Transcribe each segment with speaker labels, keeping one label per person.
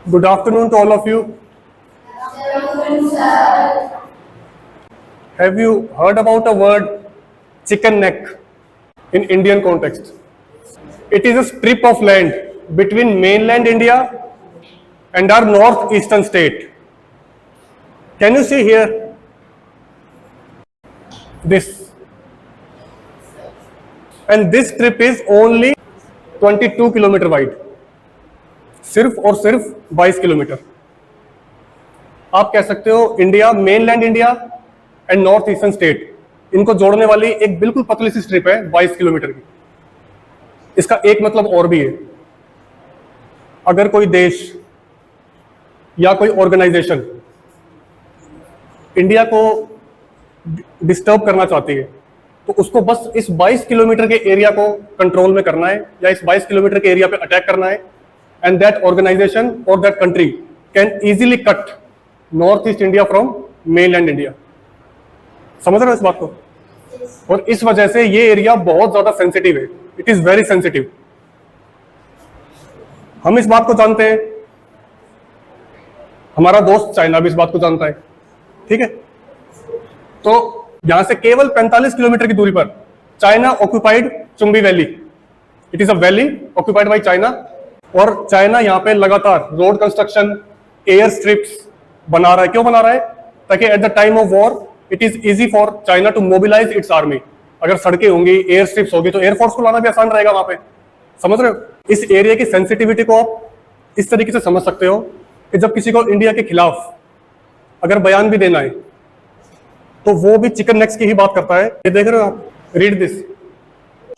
Speaker 1: Good afternoon to all of you. Have you heard about a word chicken neck in Indian context? It is a strip of land between mainland India and our northeastern state. Can you see here this? And this strip is only 22 kilometre wide, सिर्फ और सिर्फ 22 kilometre. आप कह सकते हो India, mainland India and north eastern state, इनको जोड़ने वाली एक बिल्कुल पतली सी स्ट्रिप है 22 किलोमीटर की. इसका एक मतलब और भी है. अगर कोई देश या कोई ऑर्गेनाइजेशन इंडिया को डिस्टर्ब करना चाहती है तो उसको बस इस 22 किलोमीटर के एरिया को कंट्रोल में करना है या इस 22 किलोमीटर के एरिया पे अटैक करना है, एंड दैट ऑर्गेनाइजेशन और that country can easily cut north east India from mainland India. समझ रहे हो इस बात को? और इस वजह से ये एरिया बहुत ज्यादा सेंसिटिव है. It is very sensitive. हम इस बात को जानते हैं, हमारा दोस्त चाइना भी इस बात को जानता है. ठीक है, तो यहां से केवल 45 किलोमीटर की दूरी पर China occupied Chumbi valley. It is a valley occupied by China. और चाइना यहां पे लगातार रोड कंस्ट्रक्शन, एयर स्ट्रिप्स बना रहा है. क्यों बना रहा है? ताकि at the time of war it is easy for China to mobilise its army. अगर सड़कें होंगी, एयर स्ट्रिप्स होगी तो एयरफोर्स को लाना भी आसान रहेगा वहां पे. समझ रहे हो? इस एरिया की सेंसिटिविटी को आप इस तरीके से समझ सकते हो कि जब किसी को इंडिया के खिलाफ अगर बयान भी देना है तो वो भी चिकन नेक्स की ही बात करता है. ये देख रहे हो आप? Read this.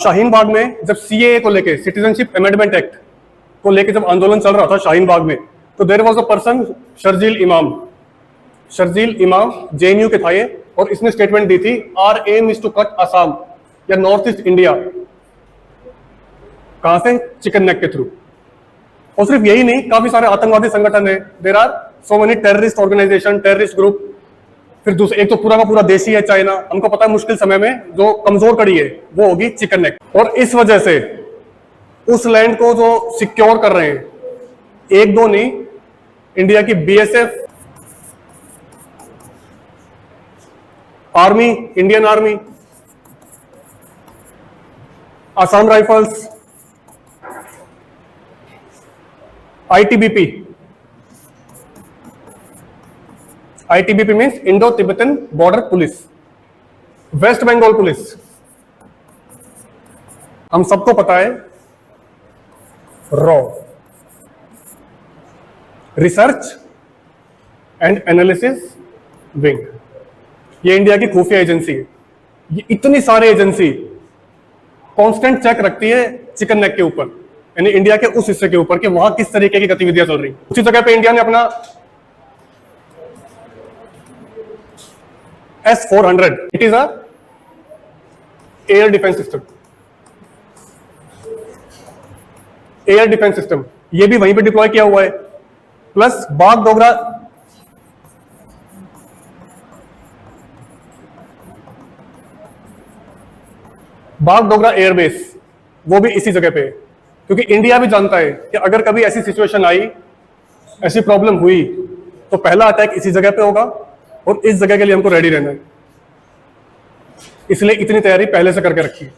Speaker 1: शाहीन बाग में जब सीएए को लेके, सिटीजनशिप अमेंडमेंट एक्ट को लेके जब आंदोलन चल रहा था शाहीन बाग में, तो there was a person Sharjeel Imam JNU के था ये, और इसने स्टेटमेंट दी थी, our aim is to cut Assam या नॉर्थ ईस्ट इंडिया. कहां से? चिकन नेक के थ्रू. और सिर्फ यही नहीं, काफी सारे आतंकवादी संगठन है. There are so many terrorist organisation, terrorist group. फिर दूसरा, एक तो पूरा का पूरा देशी है चाइना. हमको पता है मुश्किल समय में जो कमजोर कड़ी है वो होगी चिकन नेक. और इस वजह से उस लैंड को जो सिक्योर कर रहे हैं, एक दो नहीं, इंडिया की BSF, army, Indian army, Assam rifles, ITBP. ITBP means Indo Tibetan border police, West Bengal police. हम सबको पता है रॉ, रिसर्च एंड एनालिसिस विंग, ये इंडिया की खुफिया एजेंसी है. ये इतनी सारी एजेंसी कांस्टेंट चेक रखती है चिकन नेक के ऊपर, यानी इंडिया के उस हिस्से के ऊपर कि वहां किस तरीके की गतिविधियां चल रही. उसी जगह पे इंडिया ने अपना S-400, it is a air defence system. Air defence system ये भी वहीं पे डिप्लॉय किया हुआ है. प्लस बागडोगरा एयरबेस, वो भी इसी जगह पे है. क्योंकि इंडिया भी जानता है कि अगर कभी ऐसी सिचुएशन आई, ऐसी प्रॉब्लम हुई, तो पहला अटैक इसी जगह पे होगा और इस जगह के लिए हमको रेडी रहना है. इसलिए इतनी तैयारी पहले से करके रखी है.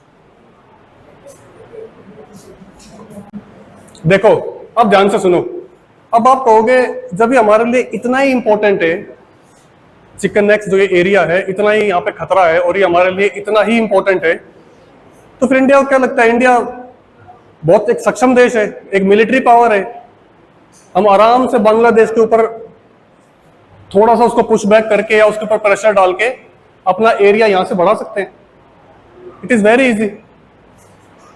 Speaker 1: देखो, अब ध्यान से सुनो. अब आप कहोगे जब ये हमारे लिए इतना ही इंपॉर्टेंट है, चिकन नेक्स जो ये एरिया है, इतना ही यहाँ पे खतरा है और ये हमारे लिए इतना ही इंपॉर्टेंट है, तो फिर इंडिया को क्या लगता है? इंडिया बहुत एक सक्षम देश है, एक मिलिट्री पावर है. हम आराम से बांग्लादेश के ऊपर थोड़ा सा उसको पुश बैक करके या उसके ऊपर प्रेशर डाल के अपना एरिया यहां से बढ़ा सकते हैं. It is very easy.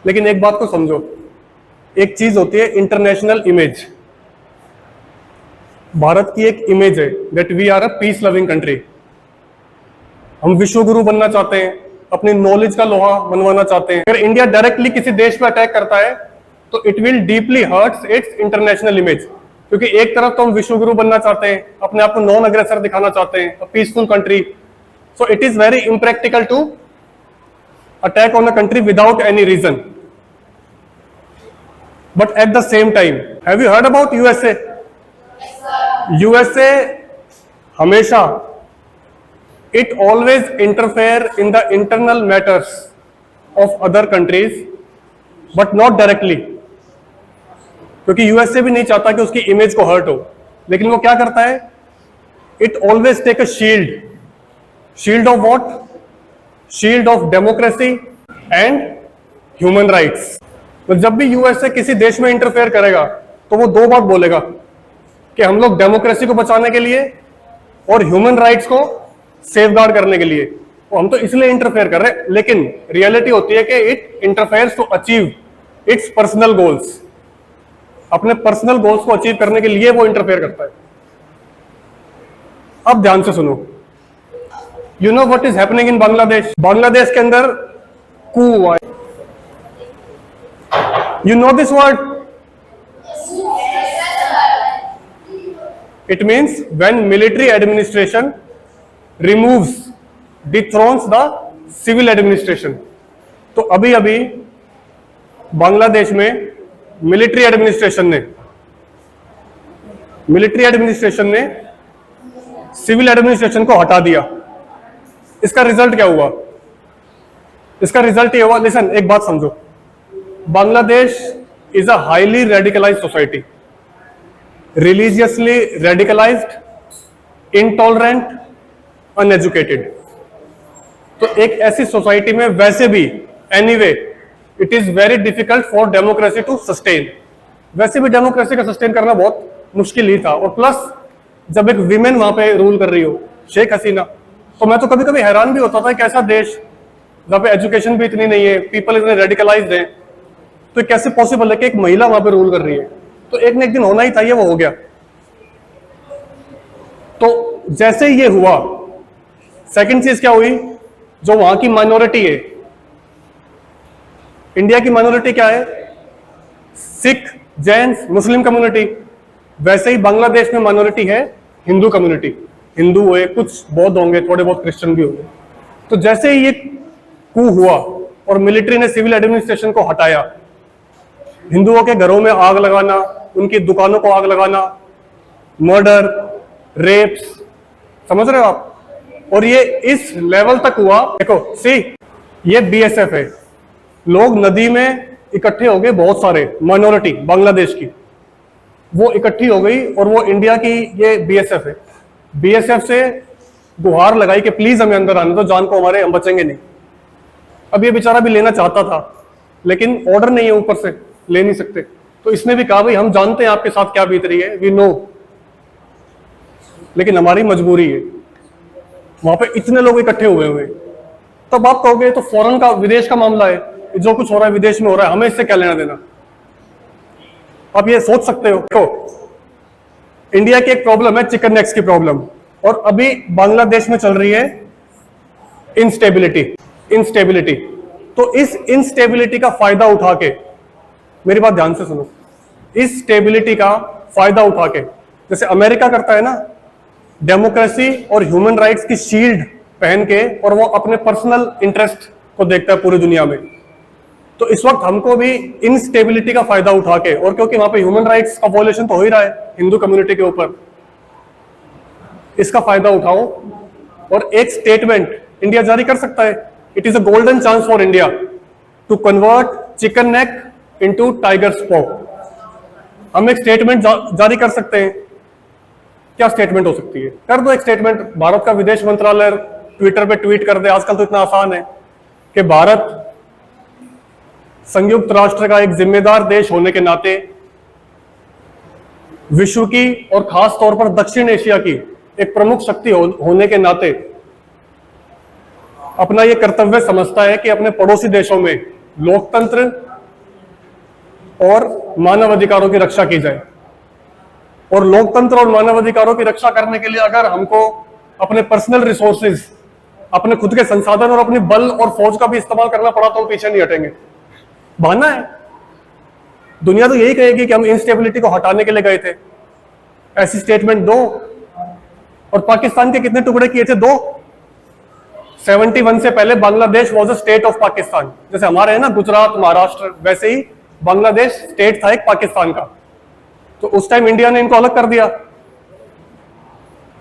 Speaker 1: लेकिन एक बात को समझो, एक चीज होती है इंटरनेशनल इमेज. भारत की एक इमेज है that we are a peace loving country. हम विश्व गुरु बनना चाहते हैं, अपनी नॉलेज का लोहा बनवाना चाहते हैं. अगर इंडिया डायरेक्टली किसी देश पर अटैक करता है तो it will deeply hurts its international image. क्योंकि एक तरफ तो हम विश्व गुरु बनना चाहते हैं, अपने आप को नॉन अग्रेसर दिखाना चाहते हैं, a peaceful country. So it is very impractical to attack on a country without any reason. But at the same time, have you heard about USA? USA हमेशा it always interfere in the internal matters of other countries but not directly, क्योंकि USA भी नहीं चाहता कि उसकी image को hurt हो, लेकिन वो क्या करता है, it always take a shield of what, shield of democracy and human rights. तो जब भी यूएसए किसी देश में इंटरफेयर करेगा तो वो दो बात बोलेगा कि हम लोग डेमोक्रेसी को बचाने के लिए और ह्यूमन राइट्स को सेफगार्ड करने के लिए, तो हम तो इसलिए इंटरफेयर कर रहे हैं, लेकिन रियलिटी होती है कि it interferes to achieve its personal goals, अपने पर्सनल गोल्स को अचीव करने के लिए वो इंटरफेयर करता है। अब ध्यान से सुनो, you know what is happening in Bangladesh. Bangladesh के अंदर कू हुआ है, you know this word, it means when military administration removes, dethrones the civil administration. तो अभी अभी बांग्लादेश में मिलिट्री एडमिनिस्ट्रेशन ने सिविल एडमिनिस्ट्रेशन को हटा दिया। इसका रिजल्ट क्या हुआ? इसका रिजल्ट ये हुआ, लिसन, एक बात समझो, Bangladesh is a highly radicalised society, religiously radicalised, intolerant, uneducated. तो एक ऐसी सोसाइटी में वैसे भी anyway it is very difficult for democracy to sustain. वैसे भी डेमोक्रेसी का सस्टेन करना बहुत मुश्किल ही था, और प्लस जब एक विमेन वहां पे रूल कर रही हो, शेख हसीना, तो मैं तो कभी कभी हैरान भी होता था कि ऐसा देश जहां पे एजुकेशन भी इतनी नहीं है, पीपल इतने रेडिकलाइज्ड हैं, तो कैसे पॉसिबल है कि एक महिला वहां पे रूल कर रही है। तो एक न एक दिन होना ही था, ये वो हो गया। तो जैसे ये हुआ, सेकंड चीज क्या हुई, जो वहां की माइनॉरिटी है, इंडिया की माइनॉरिटी क्या है, सिख, जैन, मुस्लिम कम्युनिटी, वैसे ही बांग्लादेश में माइनॉरिटी है हिंदू कम्युनिटी, हिंदू हुए, कुछ बौद्ध होंगे, थोड़े बहुत क्रिश्चियन भी होंगे। तो जैसे ही ये कू हुआ और मिलिट्री ने सिविल एडमिनिस्ट्रेशन को हटाया, हिंदुओं के घरों में आग लगाना, उनकी दुकानों को आग लगाना, मर्डर, रेप्स, समझ रहे हो आप, और ये इस लेवल तक हुआ। देखो सी, ये बीएसएफ है, लोग नदी में इकट्ठे हो गए, बहुत सारे माइनॉरिटी बांग्लादेश की, वो इकट्ठी हो गई, और वो इंडिया की ये बीएसएफ है, बीएसएफ से गुहार लगाई कि प्लीज हमें अंदर आने दो, जान को हमारे, हम बचेंगे नहीं। अब ये बेचारा भी लेना चाहता था, लेकिन ऑर्डर नहीं है ऊपर से, ले नहीं सकते, तो इसने भी कहा भाई हम जानते हैं आपके साथ क्या बीत रही है, वी नो, लेकिन हमारी मजबूरी है। वहां पे इतने लोग इकट्ठे हुए हुए, तब आप कहोगे तो फॉरेन का, विदेश का मामला है, जो कुछ हो रहा है विदेश में हो रहा है, हमें इससे क्या लेना देना। आप ये सोच सकते हो। तो इंडिया की एक प्रॉब्लम है चिकन नेक्स की प्रॉब्लम, और अभी बांग्लादेश में चल रही है इंस्टेबिलिटी। तो इस इंस्टेबिलिटी का फायदा उठा के, मेरी बात ध्यान से सुनो, इस स्टेबिलिटी का फायदा उठा के, जैसे अमेरिका करता है ना, डेमोक्रेसी और ह्यूमन राइट्स की शील्ड पहन के, और वो अपने पर्सनल इंटरेस्ट को देखता है पूरी दुनिया में। तो इस वक्त हमको भी इनस्टेबिलिटी का फायदा उठा के, और क्योंकि वहां पे ह्यूमन राइट्स का वॉयलेशन तो हो ही रहा है हिंदू कम्युनिटी के ऊपर, इसका फायदा उठाओ और एक स्टेटमेंट इंडिया जारी कर सकता है। It is a golden chance for India to convert chicken neck into tiger's paw. हम एक स्टेटमेंट जारी कर सकते हैं। क्या स्टेटमेंट हो सकती है? कर दो एक स्टेटमेंट, भारत का विदेश मंत्रालय ट्विटर पे ट्वीट कर दे, आजकल तो इतना आसान है कि भारत संयुक्त राष्ट्र का एक जिम्मेदार देश होने के नाते, विश्व की और खास तौर पर दक्षिण एशिया की एक प्रमुख शक्ति होने के नाते अपना यह कर्तव्य समझता है कि अपने पड़ोसी देशों में लोकतंत्र और मानवाधिकारों की रक्षा की जाए। और लोकतंत्र और मानवाधिकारों की रक्षा करने के लिए अगर हमको अपने पर्सनल रिसोर्सेज, अपने खुद के संसाधन और अपनी बल और फौज का भी इस्तेमाल करना पड़ा तो हम पीछे नहीं हटेंगे। बहाना है, दुनिया तो यही कहेगी कि हम इंस्टेबिलिटी को हटाने के लिए गए थे, ऐसी स्टेटमेंट दो। और पाकिस्तान के कितने टुकड़े किए थे? 2। 71 से पहले Bangladesh was a state of Pakistan. जैसे हमारे है ना गुजरात, महाराष्ट्र, वैसे ही बांग्लादेश स्टेट था एक पाकिस्तान का। तो उस टाइम इंडिया ने इनको अलग कर दिया।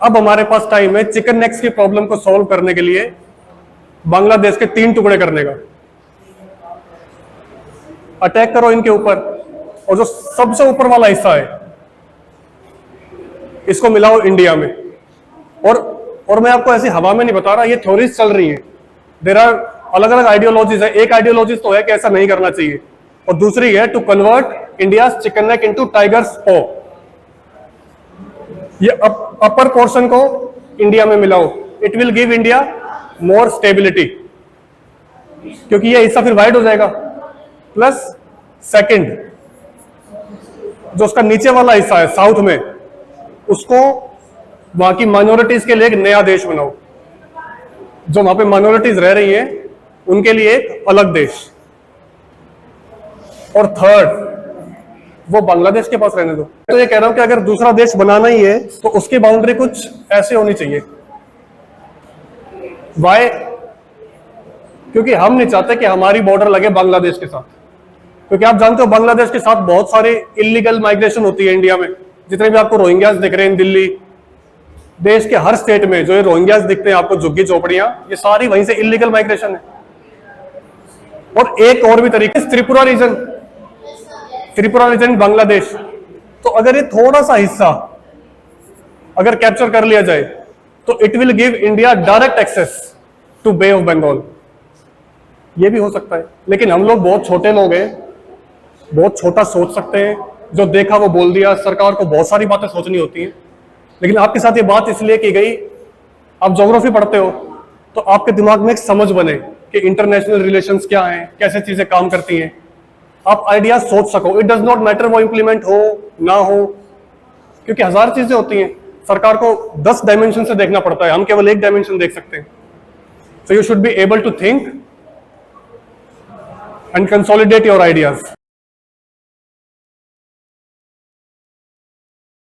Speaker 1: अब हमारे पास टाइम है चिकन नेक्स की प्रॉब्लम को सॉल्व करने के लिए बांग्लादेश के 3 टुकड़े करने का। अटैक करो इनके ऊपर, और जो सबसे ऊपर वाला हिस्सा है इसको मिलाओ इंडिया में। और मैं आपको ऐसी हवा में नहीं बता रहा, ये थ्योरीज चल रही हैं। देयर आर अलग अलग आइडियोलॉजीज है। एक आइडियोलॉजीज तो है कि ऐसा नहीं करना चाहिए, और दूसरी है to convert India chicken neck into tiger's paw. ये अपर पोर्शन को इंडिया में मिलाओ, it will give India more stability, क्योंकि ये हिस्सा फिर वाइड हो जाएगा। प्लस सेकंड, जो उसका नीचे वाला हिस्सा है साउथ में, उसको वहां की माइनॉरिटीज के लिए एक नया देश बनाओ। जो वहां पे माइनॉरिटीज रह रही हैं उनके लिए एक अलग देश। और थर्ड, वो बांग्लादेश के पास रहने दो। तो ये कह रहा हूं कि अगर दूसरा देश बनाना ही है तो उसकी बाउंड्री कुछ ऐसे होनी चाहिए। वाई? क्योंकि हम नहीं चाहते कि हमारी बॉर्डर लगे बांग्लादेश के साथ, क्योंकि आप जानते हो बांग्लादेश के साथ बहुत सारे इलीगल माइग्रेशन होती है इंडिया में। जितने भी आपको रोहिंग्यास दिख रहे हैं दिल्ली, देश के हर स्टेट में जो ये रोहिंग्यास दिखते हैं आपको, झुग्गी झोपड़ियां, ये सारी वहीं से इलीगल माइग्रेशन है। और एक और भी तरीके, त्रिपुरा रीजन बांग्लादेश। तो अगर ये थोड़ा सा हिस्सा अगर कैप्चर कर लिया जाए तो it will give India direct access to Bay of Bengal. ये भी हो सकता है, लेकिन हम लोग बहुत छोटे लोग हैं, बहुत छोटा सोच सकते हैं। जो देखा वो बोल दिया। सरकार को बहुत सारी बातें सोचनी होती हैं, लेकिन आपके साथ ये बात इसलिए की गई, आप ज्योग्राफी पढ़ते हो तो आपके दिमाग में एक समझ बने कि इंटरनेशनल रिलेशंस क्या हैं, कैसे चीजें काम करती हैं, आप आइडिया सोच सको। इट डज नॉट मैटर वो इंप्लीमेंट हो ना हो, क्योंकि हजार चीजें होती हैं। सरकार को 10 डायमेंशन से देखना पड़ता है, हम केवल एक डायमेंशन देख सकते हैं। So you should be able to think and consolidate your ideas.